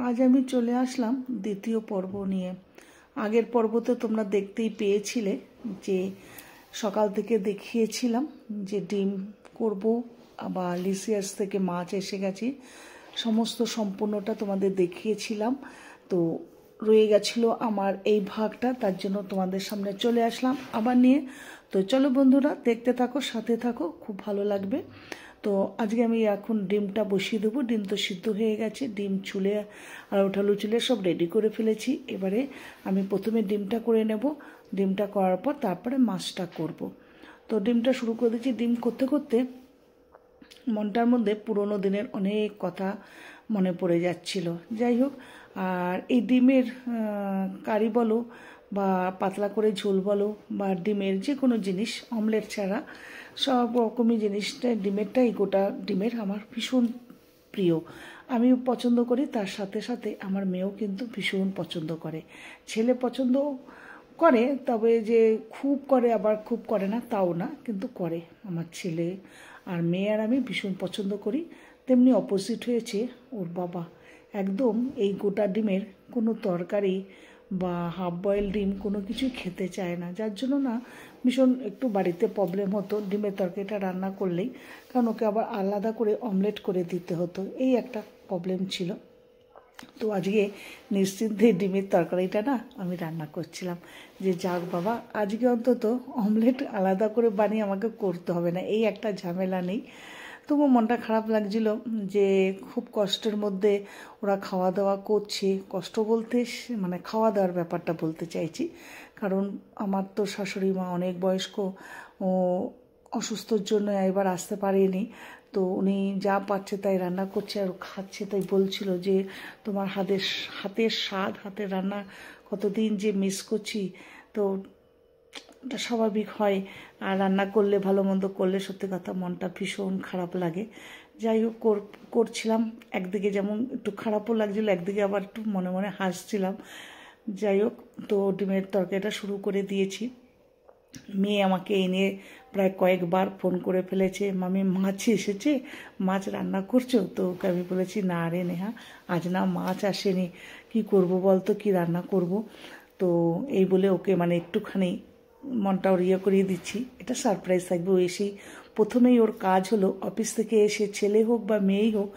আজ আমি চলে আসলাম দ্বিতীয় পর্ব নিয়ে। আগের পর্বতে তোমরা দেখতেই পেয়েছিলে যে সকাল থেকে দেখিয়েছিলাম যে ডিম করব, আবার লিসিয়াস থেকে মাছ এসে গেছে, সমস্ত সম্পূর্ণটা তোমাদের দেখিয়েছিলাম। তো রয়ে গেছিলো আমার এই ভাগটা, তার জন্য তোমাদের সামনে চলে আসলাম আবার নিয়ে। তো চলো বন্ধুরা, দেখতে থাকো, সাথে থাকো, খুব ভালো লাগবে। তো আজকে আমি এখন ডিমটা বসিয়ে দেবো। ডিম তো সিদ্ধ হয়ে গেছে, ডিম চুলে আর ওঠালু চুলে সব রেডি করে ফেলেছি। এবারে আমি প্রথমে ডিমটা করে নেব, ডিমটা করার পর তারপরে মাছটা করব। তো ডিমটা শুরু করে দিচ্ছি। ডিম করতে করতে মনটার মধ্যে পুরোনো দিনের অনেক কথা মনে পড়ে যাচ্ছিল। যাই হোক, আর এই ডিমের কারি বলো বা পাতলা করে ঝোল বলো বা ডিমের যে কোনো জিনিস অমলেট ছাড়া সব রকমই জিনিসটা ডিমেরটাই, গোটা ডিমের আমার ভীষণ প্রিয়। আমিও পছন্দ করি, তার সাথে সাথে আমার মেয়েও কিন্তু ভীষণ পছন্দ করে। ছেলে পছন্দ করে, তবে যে খুব করে আবার খুব করে না তাও না, কিন্তু করে। আমার ছেলে আর মেয়ে আর আমি ভীষণ পছন্দ করি। তেমনি অপোজিট হয়েছে ওর বাবা, একদম এই গোটা ডিমের কোনো তরকারি বা হাফ বয়েল ডিম কোনো কিছুই খেতে চায় না। যার জন্য না ভীষণ একটু বাড়িতে প্রবলেম হতো ডিমের তরকারিটা রান্না করলেই, কারণ ওকে আবার আলাদা করে অমলেট করে দিতে হতো, এই একটা প্রবলেম ছিল। তো আজকে নিশ্চিন্তে ডিমের তরকারিটা না আমি রান্না করছিলাম, যে যাক বাবা, আজকে অন্তত অমলেট আলাদা করে বানিয়ে আমাকে করতে হবে না, এই একটা ঝামেলা নেই। তবু মনটা খারাপ লাগছিল যে খুব কষ্টের মধ্যে ওরা খাওয়া দাওয়া করছে। কষ্ট বলতে মানে খাওয়া দাওয়ার ব্যাপারটা বলতে চাইছি, কারণ আমার তো শাশুড়ি মা অনেক বয়স্ক, ও অসুস্থর জন্য এবার আসতে পারেনি। তো উনি যা পাচ্ছে তাই রান্না করছে আর খাচ্ছে। তাই বলছিল যে তোমার হাতের স্বাদ, হাতের রান্না কতদিন যে মিস করছি। তো এটা স্বাভাবিক হয়, আর রান্না করলে ভালো মন্দ করলে সত্যি কথা মনটা ভীষণ খারাপ লাগে। যাই হোক, করছিলাম, একদিকে যেমন একটু খারাপও লাগছিল, একদিকে আবার একটু মনে মনে হাসছিলাম। যাই হোক, তো ডিমের তরকারিটা শুরু করে দিয়েছি। মেয়ে আমাকে এনে প্রায় কয়েকবার ফোন করে ফেলেছে, মামি মাছ এসেছে, মাছ রান্না করছো? তো ওকে আমি বলেছি না রে নেহা, আজ না মাছ আসেনি, কি করব বলতো, কি রান্না করব? তো এই বলে ওকে মানে একটুখানি মনটা ওর ইয়ে করিয়ে দিচ্ছি, এটা সারপ্রাইজ থাকবে। ও এসেই প্রথমেই ওর কাজ হলো, অফিস থেকে এসে ছেলে হোক বা মেয়েই হোক,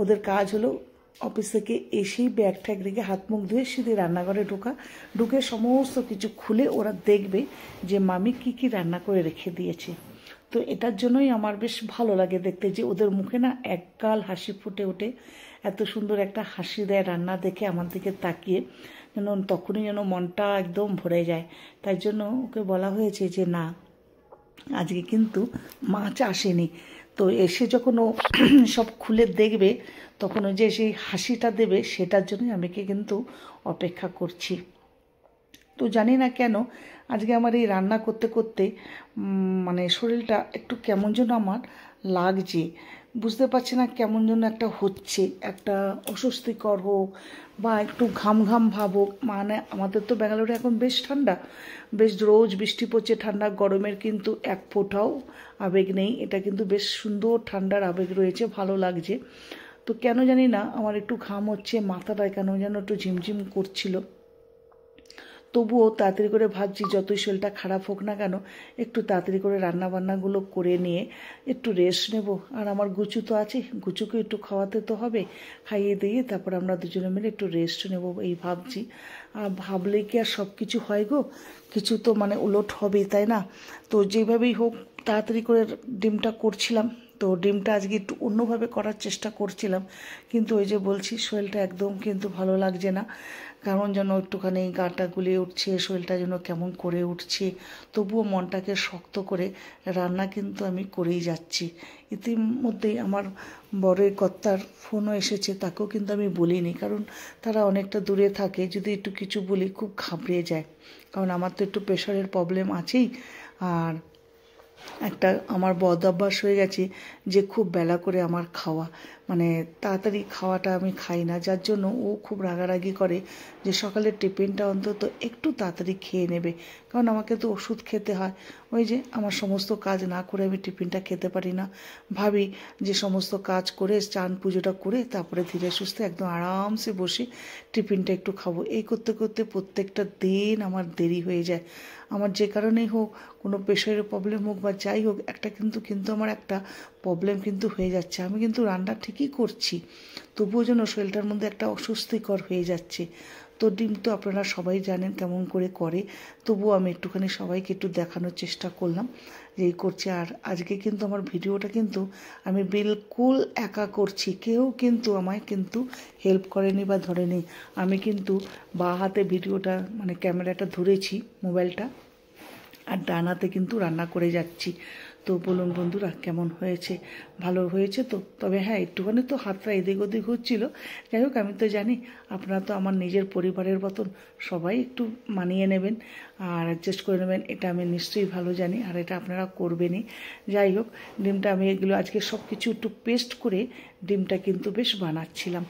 ওদের কাজ হলো অফিস থেকে এসেই ব্যাগ ট্যাগ রেখে হাত মুখ ধুয়ে সিধে রান্নাঘরে ঢুকে সমস্ত কিছু খুলে ওরা দেখবে যে মামি কি কি রান্না করে রেখে দিয়েছে। তো এটার জন্যই আমার বেশ ভালো লাগে দেখতে, যে ওদের মুখে না একগাল হাসি ফুটে ওঠে, এত সুন্দর একটা হাসি দেয় রান্না দেখে আমার দিকে তাকিয়ে, যেন তখনই যেন মনটা একদম ভরে যায়। তাই জন্য ওকে বলা হয়েছে যে না, আজকে কিন্তু মাছ আসেনি। তো এসে যখন ও সব খুলে দেখবে, তখন ও যে সেই হাসিটা দেবে, সেটার জন্যই আমি কিন্তু অপেক্ষা করছি। তো জানি না কেন আজকে আমার এই রান্না করতে করতে মানে শরীরটা একটু কেমন যেন আমার লাগছে, বুঝতে পারছি না, কেমন যেন একটা হচ্ছে, একটা অস্বস্তিকর হোক বা একটু ঘাম ঘাম ভাব হোক। মানে আমাদের তো ব্যাঙ্গালোরে এখন বেশ ঠান্ডা, বেশ রোজ বৃষ্টি পড়ছে, ঠান্ডা গরমের কিন্তু এক ফোঁটাও আবেগ নেই। এটা কিন্তু বেশ সুন্দর ঠান্ডার আবেগ রয়েছে, ভালো লাগছে। তো কেন জানি না আমার একটু ঘাম হচ্ছে, মাথাটা কেন যেন একটু ঝিমঝিম করছিল। তবুও তাড়াতাড়ি করে ভাবছি, যতই শরীরটা খারাপ হোক না কেন, একটু তাড়াতাড়ি করে রান্নাবান্নাগুলো করে নিয়ে একটু রেস্ট নেব। আর আমার গুচু তো আছে, গুচুকে একটু খাওয়াতে তো হবে, খাইয়ে দিয়ে তারপর আমরা দুজনে মিলে একটু রেস্ট নেব, এই ভাবছি। আর ভাবলে কি আর সব কিছু হয় গো, কিছু তো মানে উলট হবেই, তাই না? তো যেভাবেই হোক তাড়াতাড়ি করে ডিমটা করছিলাম। তো ডিমটা আজকে একটু অন্যভাবে করার চেষ্টা করছিলাম, কিন্তু ওই যে বলছি, শরীরটা একদম কিন্তু ভালো লাগছে না, কেমন যেন একটুখানি গাটা গুলিয়ে উঠছে, শরীরটা যেন কেমন করে উঠছে। তবুও মনটাকে শক্ত করে রান্না কিন্তু আমি করেই যাচ্ছি। ইতিমধ্যেই আমার বরের কর্তার ফোনও এসেছে, তাকেও কিন্তু আমি বলিনি, কারণ তারা অনেকটা দূরে থাকে, যদি একটু কিছু বলি খুব ঘাবড়ে যায়, কারণ আমার তো একটু প্রেশারের প্রবলেম আছেই। আর একটা আমার বদ অভ্যাস হয়ে গেছে যে খুব বেলা করে আমার খাওয়া, মানে তাড়াতাড়ি খাওয়াটা আমি খাই না, যার জন্য ও খুব রাগারাগি করে যে সকালের টিফিনটা অন্তত একটু তাড়াতাড়ি খেয়ে নেবে, কারণ আমাকে তো ওষুধ খেতে হয়। ওই যে আমার সমস্ত কাজ না করে আমি টিফিনটা খেতে পারি না, ভাবি যে সমস্ত কাজ করে চান পুজোটা করে তারপরে ধীরে সুস্থে একদম আরামসে বসে টিফিনটা একটু খাবো। এই করতে করতে প্রত্যেকটা দিন আমার দেরি হয়ে যায়। আমার যে কারণেই হোক, কোনো প্রেশারের প্রবলেম হোক বা যাই হোক, একটা কিন্তু আমার একটা প্রবলেম কিন্তু হয়ে যাচ্ছে। আমি কিন্তু রান্না ঠিকই করছি, তবুও যেন শরীরটার মধ্যে একটা অস্বস্তিকর হয়ে যাচ্ছে। তো ডিম তো আপনারা সবাই জানেন কেমন করে, তবুও আমি একটুখানি সবাইকে একটু দেখানোর চেষ্টা করলাম যে এই করছি। আর আজকে কিন্তু আমার ভিডিওটা কিন্তু আমি বিলকুল একা করছি, কেউ কিন্তু আমায় কিন্তু হেল্প করেনি বা ধরেনি। আমি কিন্তু বাঁ হাতে ভিডিওটা মানে ক্যামেরাটা ধরেছি, মোবাইলটা, আর ডান হাতে কিন্তু রান্না করে যাচ্ছি। তো বলুন বন্ধুরা কেমন হয়েছে, ভালো হয়েছে তো? তবে হ্যাঁ, একটুখানি তো হাতটা এদিক ওদিক হচ্ছিল। যাই হোক, আমি তো জানি আপনারা তো আমার নিজের পরিবারের মতন, সবাই একটু মানিয়ে নেবেন আর অ্যাডজাস্ট করে নেবেন, এটা আমি নিশ্চয়ই ভালো জানি, আর এটা আপনারা করবেনই। যাই হোক, ডিমটা আমি এগুলো আজকে সব কিছু একটু পেস্ট করে ডিমটা কিন্তু বেশ বানাচ্ছিলাম,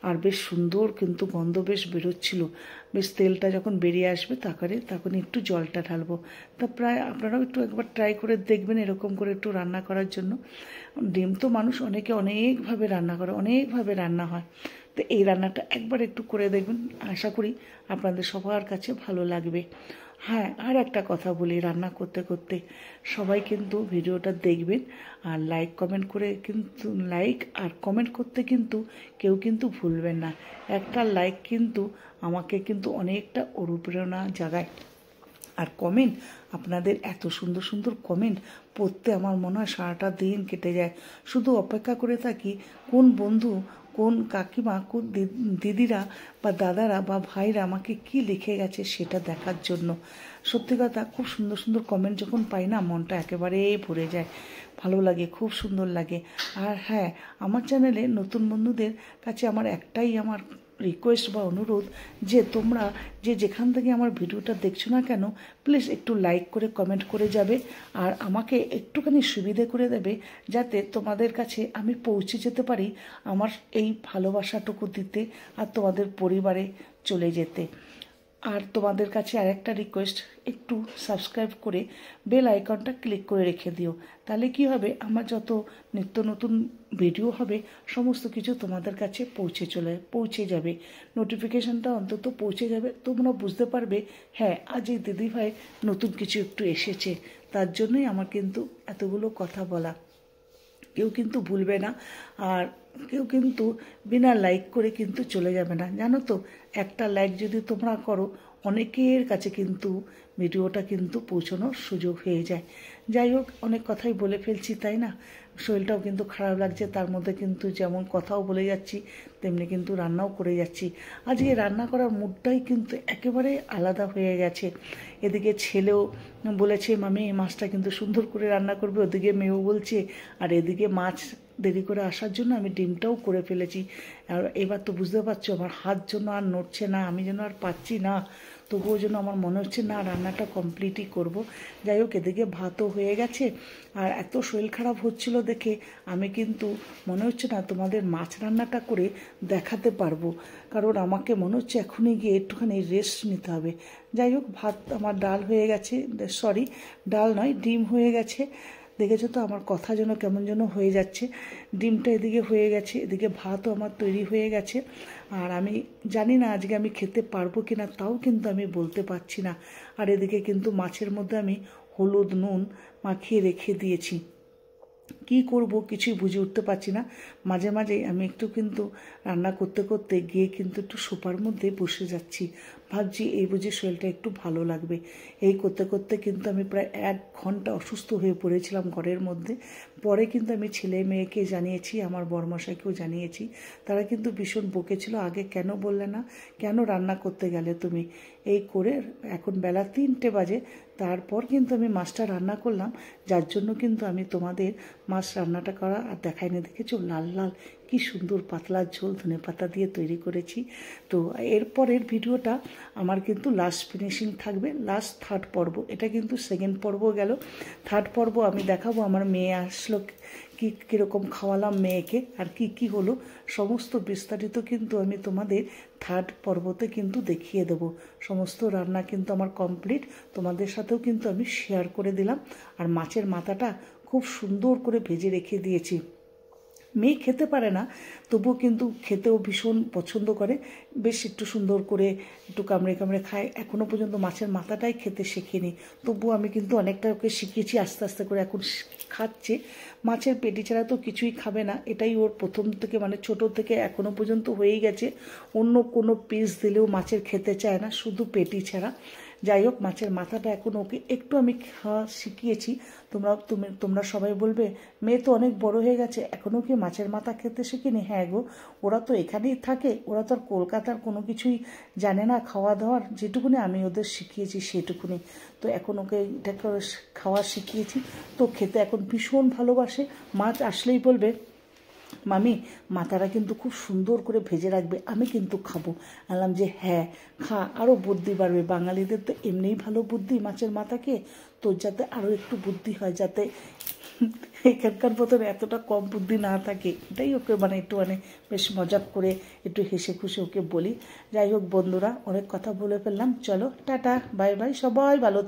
আর বেশ সুন্দর কিন্তু গন্ধ বেশ বেরোচ্ছিল। বেশ তেলটা যখন বেরিয়ে আসবে তখন একটু জলটা ঢালবো। তা প্রায় আপনারাও একটু একবার ট্রাই করে দেখবেন এরকম করে একটু রান্না করার জন্য। ডিম তো মানুষ অনেকে অনেকভাবে রান্না করে, অনেকভাবে রান্না হয়, তো এই রান্নাটা একবার একটু করে দেখবেন, আশা করি আপনাদের সবার কাছে ভালো লাগবে। হ্যাঁ, আর একটা কথা বলি, রান্না করতে করতে সবাই কিন্তু ভিডিওটা দেখবেন, আর লাইক আর কমেন্ট করতে কিন্তু কেউ কিন্তু ভুলবেন না। একটা লাইক কিন্তু আমাকে কিন্তু অনেকটা অনুপ্রেরণা জাগায়। আর কমেন্ট, আপনাদের এত সুন্দর সুন্দর কমেন্ট পড়তে আমার মনে হয় সারাটা দিন কেটে যায়। শুধু অপেক্ষা করে থাকি কোন বন্ধু, কোন কাকিমা, কোন দিদিরা বা দাদারা বা ভাইরা আমাকে কি লিখে গেছে সেটা দেখার জন্য। সত্যি কথা, খুব সুন্দর সুন্দর কমেন্ট যখন পাই না, মনটা একেবারে ভরে যায়, ভালো লাগে, খুব সুন্দর লাগে। আর হ্যাঁ, আমার চ্যানেলে নতুন বন্ধুদের কাছে আমার একটাই রিকোয়েস্ট বা অনুরোধ, যে তোমরা যেখান থেকে আমার ভিডিওটা দেখছো না কেন, প্লিজ একটু লাইক করে কমেন্ট করে যাবে, আর আমাকে একটুখানি সুবিধে করে দেবে, যাতে তোমাদের কাছে আমি পৌঁছে যেতে পারি আমার এই ভালোবাসাটুকু দিতে আর তোমাদের পরিবারে চলে যেতে। আর তোমাদের কাছে আরেকটা রিকোয়েস্ট, একটু সাবস্ক্রাইব করে বেল আইকনটা ক্লিক করে রেখে দিও, তাহলে কি হবে, আমার যত নিত্য নতুন ভিডিও হবে সমস্ত কিছু তোমাদের কাছে পৌঁছে যাবে, নোটিফিকেশানটা অন্তত পৌঁছে যাবে, তোমরা বুঝতে পারবে হ্যাঁ আজ এই দিদিভাই নতুন কিছু একটু এসেছে। তার জন্যই আমার কিন্তু এতগুলো কথা বলা। কেউ কিন্তু ভুলবে না, আর কেউ কিন্তু বিনা লাইক করে কিন্তু চলে যাবে না। জানো তো, একটা লাইক যদি তোমরা করো, অনেকের কাছে কিন্তু ভিডিওটা কিন্তু পৌঁছানোর সুযোগ হয়ে যায়। যাই হোক, অনেক কথাই বলে ফেলছি, তাই না? শরীরটাও কিন্তু খারাপ লাগছে, তার মধ্যে কিন্তু যেমন কথাও বলে যাচ্ছি তেমনি কিন্তু রান্নাও করে যাচ্ছি। আজকে রান্না করার মুডটাই কিন্তু একেবারে আলাদা হয়ে গেছে। এদিকে ছেলেও বলেছে মামি এই মাছটা কিন্তু সুন্দর করে রান্না করবে, ওদিকে মেয়েও বলছে, আর এদিকে মাছ দেরি করে আসার জন্য আমি ডিমটাও করে ফেলেছি। আর এবার তো বুঝতে পারছো আমার হাত যেন আর নড়ছে না, আমি যেন আর পাচ্ছি না, তবুও যেন আমার মনে হচ্ছে না রান্নাটা কমপ্লিটই করব। যাই হোক, এদিকে ভাতও হয়ে গেছে, আর এত শরীর খারাপ হচ্ছিল দেখে আমি কিন্তু মনে হচ্ছে না তোমাদের মাছ রান্নাটা করে দেখাতে পারবো, কারণ আমাকে মনে হচ্ছে এখনই গিয়ে একটুখানি রেস্ট নিতে হবে। যাই হোক, ভাত আমার ডাল হয়ে গেছে, ডাল নয়, ডিম হয়ে গেছে। দেখেছো তো আমার কথা যেন কেমন যেন হয়ে যাচ্ছে। ডিমটা এদিকে হয়ে গেছে, এদিকে ভাতও আমার তৈরি হয়ে গেছে, আর আমি জানি না আজকে আমি খেতে পারবো কি না, তাও কিন্তু আমি বলতে পারছি না। আর এদিকে কিন্তু মাছের মধ্যে আমি হলুদ নুন মাখিয়ে রেখে দিয়েছি। কি করব কিছুই বুঝে উঠতে পারছি না। মাঝে মাঝে আমি একটু কিন্তু রান্না করতে করতে গিয়ে কিন্তু একটু সোফার মধ্যে বসে যাচ্ছি, ভাবছি এই বুঝি শরীরটা একটু ভালো লাগবে। এই করতে করতে কিন্তু আমি প্রায় 1 ঘন্টা অসুস্থ হয়ে পড়েছিলাম ঘরের মধ্যে। পরে কিন্তু আমি ছেলে মেয়েকে জানিয়েছি, আমার বরমশাইকেও জানিয়েছি, তারা কিন্তু ভীষণ বকেছিল, আগে কেন বললে না, কেন রান্না করতে গেলে তুমি। এই করে এখন বেলা 3টে বাজে, তারপর কিন্তু আমি মাছটা রান্না করলাম, যার জন্য কিন্তু আমি তোমাদের মাছ রান্নাটা করা আর দেখাইনি। দেখেছো লাল লাল কি সুন্দর পাতলা ঝোল ধনেপাতা দিয়ে তৈরি করেছি। তো এরপরের ভিডিওটা আমার কিন্তু লাস্ট ফিনিশিং থাকবে, লাস্ট 3rd পর্ব। এটা কিন্তু 2nd পর্ব গেল, 3rd পর্ব আমি দেখাবো আমার মেয়ে আসলো কীরকম খাওয়ালাম মেয়েকে আর কি হলো সমস্ত বিস্তারিত কিন্তু আমি তোমাদের থার্ড পর্বতে কিন্তু দেখিয়ে দেব। সমস্ত রান্না কিন্তু আমার কমপ্লিট, তোমাদের সাথেও কিন্তু আমি শেয়ার করে দিলাম। আর মাছের মাথাটা খুব সুন্দর করে ভেজে রেখে দিয়েছি। মেয়ে খেতে পারে না, তবুও কিন্তু খেতেও ভীষণ পছন্দ করে, বেশ একটু সুন্দর করে একটু কামড়ে কামড়ে খায়। এখনও পর্যন্ত মাছের মাথাটাই খেতে শেখেনি, তবুও আমি কিন্তু অনেকটা ওকে শিখিয়েছি, আস্তে আস্তে করে এখন খাচ্ছে। মাছের পেটি ছাড়া তো কিছুই খাবে না, এটাই ওর প্রথম থেকে মানে ছোট থেকে এখনও পর্যন্ত হয়েই গেছে। অন্য কোনো পিস দিলেও মাছের খেতে চায় না, শুধু পেটি ছাড়া। যাই হোক, মাছের মাথাটা এখন ওকে একটু আমি খাওয়া শিখিয়েছি। তোমরা সবাই বলবে মেয়ে তো অনেক বড় হয়ে গেছে, এখনও কি মাছের মাথা খেতে শেখেনি? হ্যাঁ গো, ওরা তো এখানেই থাকে, ওরা তো আর কলকাতার কোনো কিছুই জানে না খাওয়া দাওয়ার। যেটুকুনি আমি ওদের শিখিয়েছি সেটুকুনি, তো এখন ওকে এটাকে খাওয়া শিখিয়েছি। তো খেতে এখন ভীষণ ভালোবাসে। মাছ আসলেই বলবে মামি মাথাটা কিন্তু খুব সুন্দর করে ভেজে রাখবে, আমি কিন্তু খাবো। বললাম যে হ্যাঁ খা, আরও বুদ্ধি বাড়বে। বাঙালিদের তো এমনিই ভালো বুদ্ধি মাছের মাথাকে, তোর যাতে আরও একটু বুদ্ধি হয়, যাতে এখানকার মতন এতটা কম বুদ্ধি না থাকে। এটাই ওকে মানে একটু বেশ মজা করে একটু হেসে খুশি ওকে বলি। যাই হোক বন্ধুরা, অনেক কথা বলে ফেললাম, চলো টাটা বাই বাই, সবাই ভালো